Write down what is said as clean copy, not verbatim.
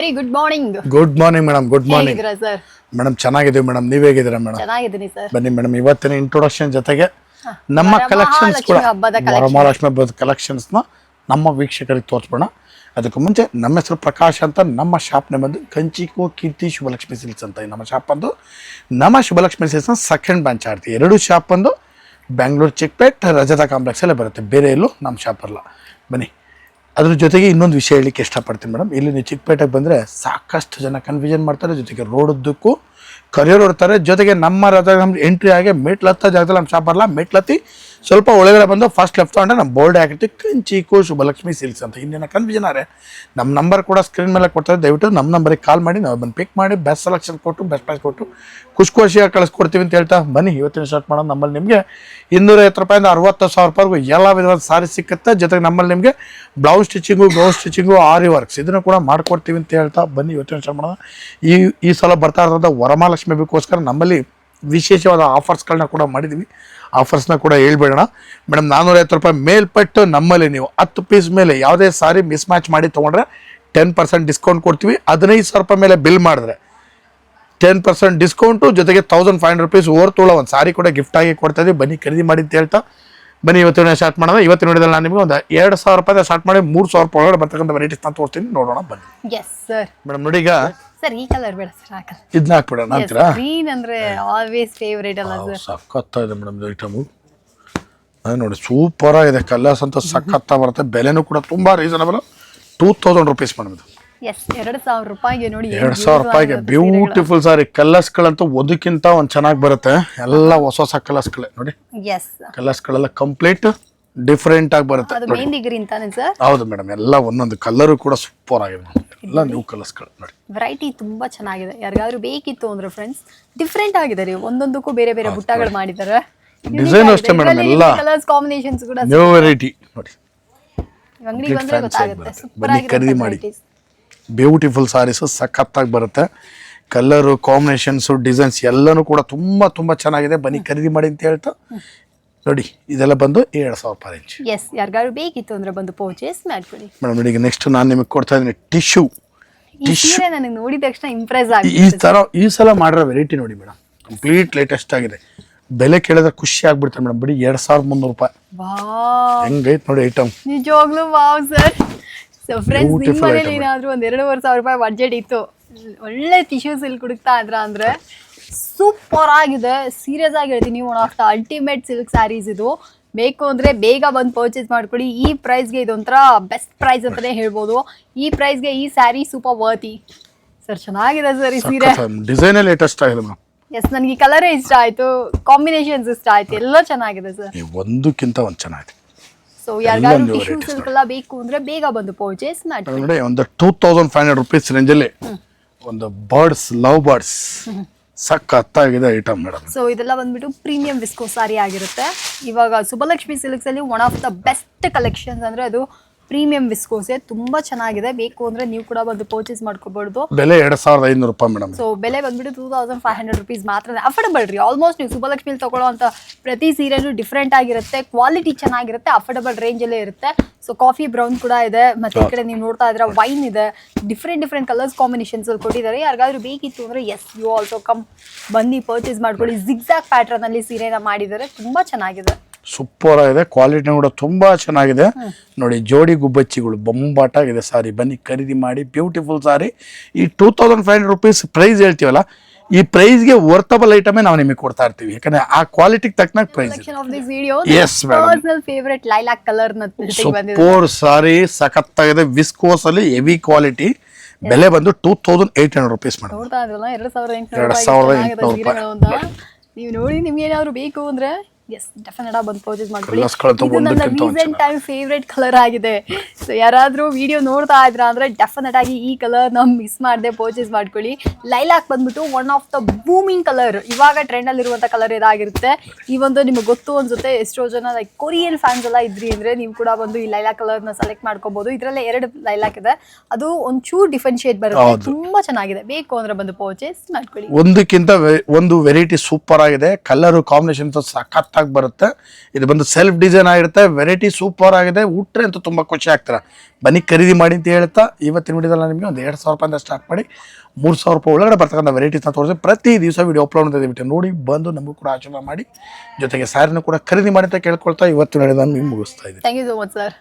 Very good morning. Good morning madam. Good morning ಹೇಗಿದ್ದೀರಾ sir? Madam. ಚೆನ್ನಾಗಿದ್ದೀವಿ madam. ನೀವ್ ಹೇಗಿದ್ದೀರಾ ಮೇಡಮ್? ಚೆನ್ನಾಗಿದ್ದೀನಿ ಸರ್. ಬನ್ನಿ ಮೇಡಮ್, ಇವತ್ತಿನ ಇಂಟ್ರೊಡಕ್ಷನ್ ಜೊತೆಗೆ ನಮ್ಮ ಕಲೆಕ್ಷನ್ಸ್ ಕೂಡ ವರಮಹಾಲಕ್ಷ್ಮಿ ಹಬ್ಬದ ಕಲೆಕ್ಷನ್ಸ್ ನ ನಮ್ಮ ವೀಕ್ಷಕರಿಗೆ ತೋರಿಸ್ಬೋಣ. ಅದಕ್ಕೂ ಮುಂಚೆ ನಮ್ಮ ಹೆಸರು ಪ್ರಕಾಶ್ ಅಂತ. ನಮ್ಮ ಶಾಪ್ನ ಬಂದು ಕಂಚಿಕೋ ಕೀರ್ತಿ ಶುಭಲಕ್ಷ್ಮಿ ಸಿಲ್ಕ್ಸ್ ಅಂತ ನಮ್ಮ ಶಾಪ್ ಬಂದು ನಮ್ಮ ಶುಭಲಕ್ಷ್ಮಿ ಸಿಲ್ಕ್ಸ್ನ ಸೆಕೆಂಡ್ ಬ್ರಾಂಚ್ ಆಡ್ತೀವಿ. ಎರಡು ಶಾಪ್ ಬಂದು ಬೆಂಗಳೂರು ಚಿಕ್ಕಪೇಟ್ ರಜತಾ ಕಾಂಪ್ಲೆಕ್ಸಲ್ಲೇ ಬರುತ್ತೆ, ಬೇರೆ ಎಲ್ಲೂ ನಮ್ಮ ಶಾಪ್ ಅಲ್ಲ. ಬನ್ನಿ. ಅದ್ರ ಜೊತೆಗೆ ಇನ್ನೊಂದು ವಿಷಯ ಹೇಳಲಿಕ್ಕೆ ಇಷ್ಟಪಡ್ತೀನಿ ಮೇಡಮ್. ಇಲ್ಲಿ ನೀವು ಚಿಕ್ಕಪೇಟೆಗೆ ಬಂದರೆ ಸಾಕಷ್ಟು ಜನ ಕನ್ಫ್ಯೂಷನ್ ಮಾಡ್ತಾರೆ, ಜೊತೆಗೆ ರೋಡುದ್ದಕ್ಕೂ ಕರಿಯರ್ ಹೊಡ್ತಾರೆ. ಜೊತೆಗೆ ನಮ್ಮ ಎಂಟ್ರಿ ಆಗಿ ಮೆಟ್ಲತ್ತ ಜಾಗದಲ್ಲಿ ನಮ್ಮ ಶಾಪ್ ಬರಲ್ಲ, ಮೆಟ್ಲತ್ತಿ ಸ್ವಲ್ಪ ಒಳಗಡೆ ಬಂದು ಫಸ್ಟ್ ಲೆಫ್ಟ್ ತೊಗೊಂಡ್ರೆ ನಮ್ಮ ಬೋರ್ಡ್ ಹಾಕಿರ್ತೀವಿ ಕಂಚಿಕೋ ಶುಭಲಕ್ಷ್ಮಿ ಸಿಲ್ಕ್ಸ್ ಅಂತ. ಇನ್ನೇನು ಕನ್ಫ್ಯೂಷನ್ ಆದರೆ ನಮ್ಮ ನಂಬರ್ ಕೂಡ ಸ್ಕ್ರೀನ್ ಮೇಲೆ ಕೊಡ್ತಾರೆ, ದಯವಿಟ್ಟು ನಮ್ಮ ನಂಬರಿಗೆ ಕಾಲ್ ಮಾಡಿ ನಾವು ಬಂದು ಪಿಕ್ ಮಾಡಿ ಬೆಸ್ಟ್ ಸೆಲೆಕ್ಷನ್ ಕೊಟ್ಟು ಬೆಸ್ಟ್ ಪ್ರೈಸ್ ಕೊಟ್ಟು ಖುಷಿಯಾಗಿ ಕಳಿಸ್ಕೊಡ್ತೀವಿ ಅಂತ ಹೇಳ್ತಾ ಬನ್ನಿ ಇವತ್ತಿನ ಸ್ಟಾರ್ಟ್ ಮಾಡೋದು. ನಮ್ಮಲ್ಲಿ ನಿಮಗೆ 250 ರೂಪಾಯಿಂದ 60,000 ರೂಪಾಯಿಗೂ ಎಲ್ಲ ವಿಧವಾದ ಸಾರಿ ಸಿಕ್ಕುತ್ತೆ. ಜೊತೆಗೆ ನಮ್ಮಲ್ಲಿ ನಿಮಗೆ ಬ್ಲೌಸ್ ಸ್ಟಿಚಿಂಗು, ಗೌಸ್ ಸ್ಟಿಚಿಂಗು, ಆರಿ ವರ್ಕ್ಸ್ ಇದನ್ನು ಕೂಡ ಮಾಡ್ಕೊಡ್ತೀವಿ ಅಂತ ಹೇಳ್ತಾ ಬನ್ನಿ ಇವತ್ತಿನ ಸ್ಟಾರ್ಟ್ ಮಾಡೋಣ. ಈ ಸಲ ಬರ್ತಾ ಇರೋಂಥ ವರಮಹಾಲಕ್ಷ್ಮಿ ಹಬ್ಬಕ್ಕೋಸ್ಕರ ನಮ್ಮಲ್ಲಿ ವಿಶೇಷವಾದ ಆಫರ್ಸ್ಗಳನ್ನ ಕೂಡ ಮಾಡಿದ್ದೀವಿ. ಆಫರ್ಸ್ನ ಕೂಡ ಹೇಳ್ಬೇಡೋಣ ಮೇಡಮ್. 450 ರೂಪಾಯಿ ಮೇಲ್ಪಟ್ಟು ನಮ್ಮಲ್ಲಿ ನೀವು 10 ಪೀಸ್ ಮೇಲೆ ಯಾವುದೇ ಸಾರಿ ಮಿಸ್ ಮ್ಯಾಚ್ ಮಾಡಿ ತೊಗೊಂಡ್ರೆ 10% ಡಿಸ್ಕೌಂಟ್ ಕೊಡ್ತೀವಿ. 15,000 ರೂಪಾಯಿ ಮೇಲೆ ಬಿಲ್ ಮಾಡಿದ್ರೆ 10% ಡಿಸ್ಕೌಂಟು, ಜೊತೆಗೆ 1,500 ರೂಪೀಸ್ ಓವರ್ ತೊಗೊಳ್ಳೋ ಒಂದು ಸಾರಿ ಕೂಡ ಗಿಫ್ಟ್ ಆಗಿ ಕೊಡ್ತಾ ಇದ್ದೀವಿ. ಬನ್ನಿ ಖರೀದಿ ಮಾಡಿ ಅಂತ ಹೇಳ್ತಾ ಬನ್ನಿ ಇವತ್ತಿನ ಸ್ಟಾರ್ಟ್ ಮಾಡೋಣ. ಇವತ್ತಿನ ನೋಡಿದಲ್ಲಿ ನಾನು ನಿಮಗೆ ಒಂದು 2,000 ರೂಪಾಯಿ ಸ್ಟಾರ್ಟ್ ಮಾಡಿ 3,000 ರೂಪಾಯಿ ಒಳಗಡೆ ಬರ್ತಕ್ಕಂಥ ವೆರೈಟೀಸ್ ನಾನು ತೋರಿಸ್ತೀನಿ, ನೋಡೋಣ ಬನ್ನಿ. Yes sir. ಮೇಡಮ್ ನೋಡಿ, ಈಗ ಸರ್ ಈ ಕಲರ್ ಬೇಡ ಸರ್, ಆ ಕಲರ್ ಇದನ್ನ ಹಾಕ್ಬಿಡೋಣ ಅಂತೀರಾ? ಗ್ರೀನ್ ಅಂದ್ರೆ ಆಲ್ವೇಸ್ ಫೇವರೇಟ್ ಅಲ್ಲ ಸರ್? ಸಖತ್ತಾಗಿದೆ ಮೇಡಮ್ ಇದು ಐಟಮು. ನೋಡಿ ಸೂಪರ್ ಆಗಿದೆ, ಕಲರ್ಸ್ ಅಂತ ಸಖತ್ತ ಬರುತ್ತೆ. ಬೆಲೆನೂ ಕೂಡ ತುಂಬಾ ರೀಸನಬಲ್, 2,000 ರೂಪೀಸ್ ಮೇಡಮ್ ಇದು. ಎಸ್, 2,000 ರೂಪಾಯಿಗೆ ನೋಡಿ. 2,000 ರೂಪಾಯಿಗೆ ಬ್ಯೂಟಿಫುಲ್ ಸಾರಿ. ಕಲರ್ಸ್ಗಳಂತೂ ಒಂದಕ್ಕಿಂತ ಒಂದು ಚೆನ್ನಾಗಿ ಬರುತ್ತೆ. ಎಲ್ಲ ಹೊಸ ಕಲರ್ಸ್ಗಳೇ ನೋಡಿ. ಎಸ್, ಕಲರ್ಸ್ಗಳೆಲ್ಲ ಕಂಪ್ಲೀಟ್ ಡಿಫ್ರೆಂಟ್ ಆಗಿ ಬರುತ್ತೆ. ಅದು ಮೆಹಂದಿ ಗ್ರೀನ್ ತಾನೆ ಸರ್? ಹೌದು ಮೇಡಮ್, ಎಲ್ಲ ಒಂದೊಂದು ಕಲರು ಕೂಡ ಸೂಪರ್ ಆಗಿದೆ. ಎಲ್ಲ ನ್ಯೂ ಕಲರ್ಸ್ಗಳು ನೋಡಿ. ವೆರೈಟಿ ತುಂಬಾ ಚೆನ್ನಾಗಿದೆ. ಯಾರಿಗಾದ್ರೂ ಬೇಕಿತ್ತು ಅಂದ್ರೆ ಫ್ರೆಂಡ್ಸ್, ಡಿಫ್ರೆಂಟ್ ಆಗಿದೆ ರೀ. ಒಂದೊಂದಕ್ಕೂ ಬೇರೆ ಬೇರೆ ಬುಟ್ಟಗಳು ಮಾಡಿದ್ದಾರೆ. ಡಿಸೈನ್ ಅಷ್ಟೇ ಮೇಡಮ್, ಎಲ್ಲ ಕಲರ್ಸ್ ಕಾಂಬಿನೇಷನ್ಸ್ ಕೂಡ ನ್ಯೂ ವೆರೈಟಿ ನೋಡಿ. ಅಂಗಡಿ ಬಂದ್ರೆ ಗೊತ್ತಾಗುತ್ತೆ. ಸೂಪರ್ ಆಗಿದೆ, ಖರೀದಿ ಮಾಡಿ. ಬ್ಯೂಟಿಫುಲ್ ಸಾರೀಸು ಸಖತ್ತಾಗಿ ಬರುತ್ತೆ. ಕಲರು, ಕಾಂಬಿನೇಷನ್ಸು, ಡಿಸೈನ್ಸ್ ಎಲ್ಲನೂ ಕೂಡ ತುಂಬಾ ತುಂಬಾ ಚೆನ್ನಾಗಿದೆ. ಬನ್ನಿ ಖರೀದಿ ಮಾಡಿ ಅಂತ ಹೇಳ್ತಾ ನೋಡಿ. ಇದೆಲ್ಲ ಬಂದು 7,000 ರೂಪಾಯಿ ರೇಂಜ್. ಎಸ್, ಯಾರಿಗಾದ್ರು ಬೇಕಿತ್ತು ಅಂದ್ರೆ ಬಂದು ಪರ್ಚೇಸ್ ಮಾಡ್ಕೊಳ್ಳಿ ಮೇಡಮ್. ನೋಡಿ, ಈಗ ನೆಕ್ಸ್ಟ್ ನಾನು ನಿಮಗೆ ಕೊಡ್ತಾ ಇದ್ದೀನಿ ಟಿಶ್ಯೂ. ಈ ಸೀರೆ ನನಗೆ ನೋಡಿದ ತಕ್ಷಣ ಇಂಪ್ರೆಸ್ ಈ ಸಲ ಮಾಡಿರೋ ವೆರೈಟಿ ನೋಡಿ ಮೇಡಮ್, ಕಂಪ್ಲೀಟ್ ಲೇಟೆಸ್ಟ್ ಆಗಿದೆ. ಬೆಲೆ ಕೇಳಿದ್ರೆ ಖುಷಿ ಆಗ್ಬಿಡ್ತಾರೆ ಮೇಡಮ್. ಬಿಡಿ 2,300 ರೂಪಾಯಿ. ಹೆಂಗೈತೆ ನೋಡಿ ಐಟಮ್. ನಿಜವಾಗ್ಲೂ ವಾವ್ ಸರ್. ಸೊ ಫ್ರೆಂಡ್ಸ್, ನಿಮ್ಮ ಮನೇಲಿ ಏನಾದ್ರು ಒಂದು 2,500 ರೂಪಾಯಿ ಬಡ್ಜೆಟ್ ಇತ್ತು, ಒಳ್ಳೆ ಟಿಶ್ಯೂ ಸಿಲ್ಕ್ ಹುಡುಕ್ತಾ ಇದ್ರ ಅಂದ್ರೆ ಸೂಪರ್ ಆಗಿದೆ. ಸೀರಿಯಸ್ ಆಗಿ ಹೇಳ್ತೀನಿ, one of the ultimate silk saris ಇದು. ಬೇಕು ಅಂದ್ರೆ ಬೇಗ ಬಂದು ಪರ್ಚೇಸ್ ಮಾಡ್ಕೊಳ್ಳಿ. ಈ ಪ್ರೈಸ್ಗೆ ಇದೊಂಥರ ಬೆಸ್ಟ್ ಪ್ರೈಸ್ ಅಂತಾನೆ ಹೇಳ್ಬೋದು. ಈ ಪ್ರೈಸ್ಗೆ ಈ ಸ್ಯಾರಿ ಸೂಪರ್ ವರ್ತಿ ಸರ್. ಚೆನ್ನಾಗಿದೆ ಸರ್ ಈ ಸೀರೆ. ಡಿಸೈನ್ ಲೇಟೆಸ್ಟ್ ಆಗಿದೆ ಮೇಡಮ್. ಎಸ್, ನನಗೆ ಈ ಕಲರೇ ಇಷ್ಟ ಆಯ್ತು, ಕಾಂಬಿನೇಷನ್ಸ್ ಇಷ್ಟ ಆಯ್ತು, ಎಲ್ಲ ಚೆನ್ನಾಗಿದೆ ಸರ್. ಒಂದಕ್ಕಿಂತ ಒಂದು ಚೆನ್ನಾಗಿದೆ. ಸೊ ಯಾರಿಗಾದ್ರು ಟಿಶ್ಯೂ ಸಿಲ್ಕ್ ಎಲ್ಲ ಬೇಕು ಅಂದ್ರೆ ಬೇಗ ಬಂದು ಪರ್ಚೇಸ್ ಮಾಡಿ. ನೋಡಿ, ಒಂದು 2,500 ರೂಪೀಸ್ ರೇಂಜಲ್ಲಿ ಒಂದು ಬರ್ಡ್ಸ್, ಲವ್ ಬರ್ಡ್ಸ್ ಸಖತ್ತಾಗಿದೆ ಐಟಮ್ ಮೇಡಮ್. ಸೊ ಇದೆಲ್ಲ ಬಂದ್ಬಿಟ್ಟು ಪ್ರೀಮಿಯಂ ವಿಸ್ಕೋ ಸಾರಿ ಆಗಿರುತ್ತೆ. ಇವಾಗ ಶುಭಲಕ್ಷ್ಮಿ ಸಿಲ್ಕ್ಸ್ ಅಲ್ಲಿ one of the best collections ಅಂದ್ರೆ ಅದು ಪ್ರೀಮಿಯಂ ವಿಸ್ಕೋಸೆ. ತುಂಬಾ ಚೆನ್ನಾಗಿದೆ. ಬೇಕು ಅಂದ್ರೆ ನೀವು ಕೂಡ ಬಂದು ಪರ್ಚೇಸ್ ಮಾಡ್ಕೋಬಹುದು. ಬೆಲೆ 2,500 ರೂಪಾಯಿ ಮೇಡಮ್. ಸೊ ಬೆಲೆ ಬಂದ್ಬಿಟ್ಟು 2,500 ರೂಪೀಸ್ ಮಾತ್ರ. ಅಫೋರ್ಡಬಲ್ ರೀ. ಆಲ್ಮೋಸ್ಟ್ ನೀವು ಶುಭಲಕ್ಷ್ಮಿ ತಗೊಳ್ಳೋಂಥ ಪ್ರತಿ ಸೀರೆನೂ ಡಿಫ್ರೆಂಟ್ ಆಗಿರುತ್ತೆ, ಕ್ವಾಲಿಟಿ ಚೆನ್ನಾಗಿರುತ್ತೆ, ಅಫೋರ್ಡಬಲ್ ರೇಂಜ್ ಅಲ್ಲೇ ಇರುತ್ತೆ. ಸೊ ಕಾಫಿ ಬ್ರೌನ್ ಕೂಡ ಇದೆ, ಮತ್ತೆ ಈ ಕಡೆ ನೀವು ನೋಡ್ತಾ ಇದ್ರೆ ವೈನ್ ಇದೆ. ಡಿಫ್ರೆಂಟ್ ಕಲರ್ಸ್ ಕಾಂಬಿನೇಷನ್ಸ್ ಅಲ್ಲಿ ಕೊಟ್ಟಿದ್ದಾರೆ. ಯಾರಿಗಾದ್ರೂ ಬೇಕಿತ್ತು ಅಂದ್ರೆ ಎಸ್, ಯು ಆಲ್ಸೋ ಕಮ್, ಬನ್ನಿ ಪರ್ಚೇಸ್ ಮಾಡ್ಕೊಳ್ಳಿ. ಜಿಗ್ಜಾಗ್ ಪ್ಯಾಟರ್ನ್ ಅಲ್ಲಿ ಸೀರೆನ ಮಾಡಿದ್ದಾರೆ, ತುಂಬಾ ಚೆನ್ನಾಗಿದೆ. ಸೂಪರ್ ಆಗಿದೆ. ಕ್ವಾಲಿಟಿ ಕೂಡ ತುಂಬಾ ಚೆನ್ನಾಗಿದೆ ನೋಡಿ. ಜೋಡಿ ಗುಬ್ಬಚ್ಚಿಗಳು ಬೊಂಬಾಟಾಗಿದೆ ಸಾರಿ. ಬನ್ನಿ ಖರೀದಿ ಮಾಡಿ. ಬ್ಯೂಟಿಫುಲ್ ಸಾರಿ. ಈ 2,500 ರೂಪೀಸ್ ಪ್ರೈಸ್ ಹೇಳ್ತೀವಲ್ಲ, ಈ ಪ್ರೈಸ್ಗೆ ವರ್ತಬಲ್ ಐಟಮೇ ನಾವು ನಿಮಗೆ ಕೊಡ್ತಾ ಇರ್ತೀವಿ. ಯಾಕಂದ್ರೆ ಆ ಕ್ವಾಲಿಟಿಗೆ ತಕ್ಕನಾಗ ಪ್ರೈಸ್. ಎಸ್ ಮೇಡಮ್, favourite lilac colour super sari ಸಖತ್ತಾಗಿದೆ. ವಿಸ್ಕೋಸ್ ಅಲ್ಲಿ ಹೆವಿ ಕ್ವಾಲಿಟಿ. ಬೆಲೆ ಬಂದು 2,800 ರೂಪೀಸ್ ಮೇಡಮ್. 2,800 ರೂಪಾಯಿ. ನೀವು ನೋಡಿ, ನಿಮ್ಗೆ ಏನಾದ್ರು ಬೇಕು ಅಂದ್ರೆ ಎಸ್, ಡೆಫಿನೆಟ್ ಆಗಿ ಬಂದು ಪರ್ಚೇಸ್ ಮಾಡ್ಕೊಳ್ಳಿ. ಇದು ನನ್ನ ರೀಸೆಂಟ್ ಟೈಮ್ ಫೇವ್ರೇಟ್ ಕಲರ್ ಆಗಿದೆ. ಸೊ ಯಾರಾದ್ರೂ ವಿಡಿಯೋ ನೋಡ್ತಾ ಇದ್ರ ಅಂದ್ರೆ ಡೆಫಿನೆಟ್ ಆಗಿ ಈ ಕಲರ್ ನ ಮಿಸ್ ಮಾಡದೆ ಪರ್ಚೇಸ್ ಮಾಡ್ಕೊಳ್ಳಿ. ಲೈಲಾಕ್ ಬಂದ್ಬಿಟ್ಟು one of the booming colour. ಇವಾಗ ಟ್ರೆಂಡ್ ಅಲ್ಲಿ ಇರುವಂತ ಕಲರ್ ಇದಾಗಿರುತ್ತೆ. ಈ ಒಂದು ನಿಮಗೆ ಗೊತ್ತು ಅನ್ಸುತ್ತೆ, ಎಷ್ಟೋ ಜನ ಲೈಕ್ ಕೊರಿಯನ್ ಫ್ಯಾನ್ಸ್ ಎಲ್ಲ ಇದ್ರಿ ಅಂದ್ರೆ ನೀವು ಕೂಡ ಬಂದು ಈ ಲೈಲಾಕ್ ಕಲರ್ ನ ಸೆಲೆಕ್ಟ್ ಮಾಡ್ಕೋಬಹುದು. ಇದ್ರಲ್ಲೇ 2 ಲೈಲಾಕ್ ಇದೆ, ಅದು ಒಂಚೂರು ಡಿಫ್ರೆಂಟ್ ಶೇಡ್ ಬರುತ್ತೆ, ತುಂಬಾ ಚೆನ್ನಾಗಿದೆ. ಬೇಕು ಅಂದ್ರೆ ಬಂದು ಪರ್ಚೇಸ್ ಮಾಡ್ಕೊಳ್ಳಿ. ಒಂದಕ್ಕಿಂತ ಒಂದು ವೆರೈಟಿ ಸೂಪರ್ ಆಗಿದೆ. ಕಲರ್ ಕಾಂಬಿನೇಷನ್ ಸಖತ್ ಆಗಿ ಬರುತ್ತೆ. ಇದು ಬಂದು ಸೆಲ್ಫ್ ಡಿಸೈನ್ ಆಗಿರುತ್ತೆ, ವೆರೈಟಿ ಸೂಪರ್ ಆಗಿದೆ. ಉಟ್ರೆ ಅಂತೂ ತುಂಬ ಖುಷಿ ಆಗ್ತಾರೆ. ಬನ್ನಿ ಖರೀದಿ ಮಾಡಿ ಅಂತ ಹೇಳ್ತಾ ಇವತ್ತಿನ ವಿಡಿಯೋದಲ್ಲಿ ನಿಮಗೆ ಒಂದು 2,000 ರೂಪಾಯಿಂದ ಸ್ಟಾರ್ಟ್ ಮಾಡಿ 3,000 ರೂಪಾಯಿ ಒಳಗಡೆ ಬರ್ತಕ್ಕಂಥ ವೆರೈಟೀಸ್ನ ತೋರಿಸಿ ಪ್ರತಿ ದಿವಸ ವಿಡಿಯೋ ಅಪ್ಲೋಡ್ ಮಾಡಿಬಿಟ್ಟು ನೋಡಿ ಬಂದು ನಮಗೂ ಕೂಡ ಆಶೀರ್ವಾದ ಮಾಡಿ, ಜೊತೆಗೆ ಸ್ಯಾರಿನೂ ಕೂಡ ಖರೀದಿ ಮಾಡಿ ಅಂತ ಕೇಳ್ಕೊಳ್ತಾ ಇವತ್ತಿನ ವಿಡಿಯೋನ ನಿಮ್ಗೆ ಮುಗಿಸ್ತಾ ಇದ್ದೀನಿ. Thank you so much sir.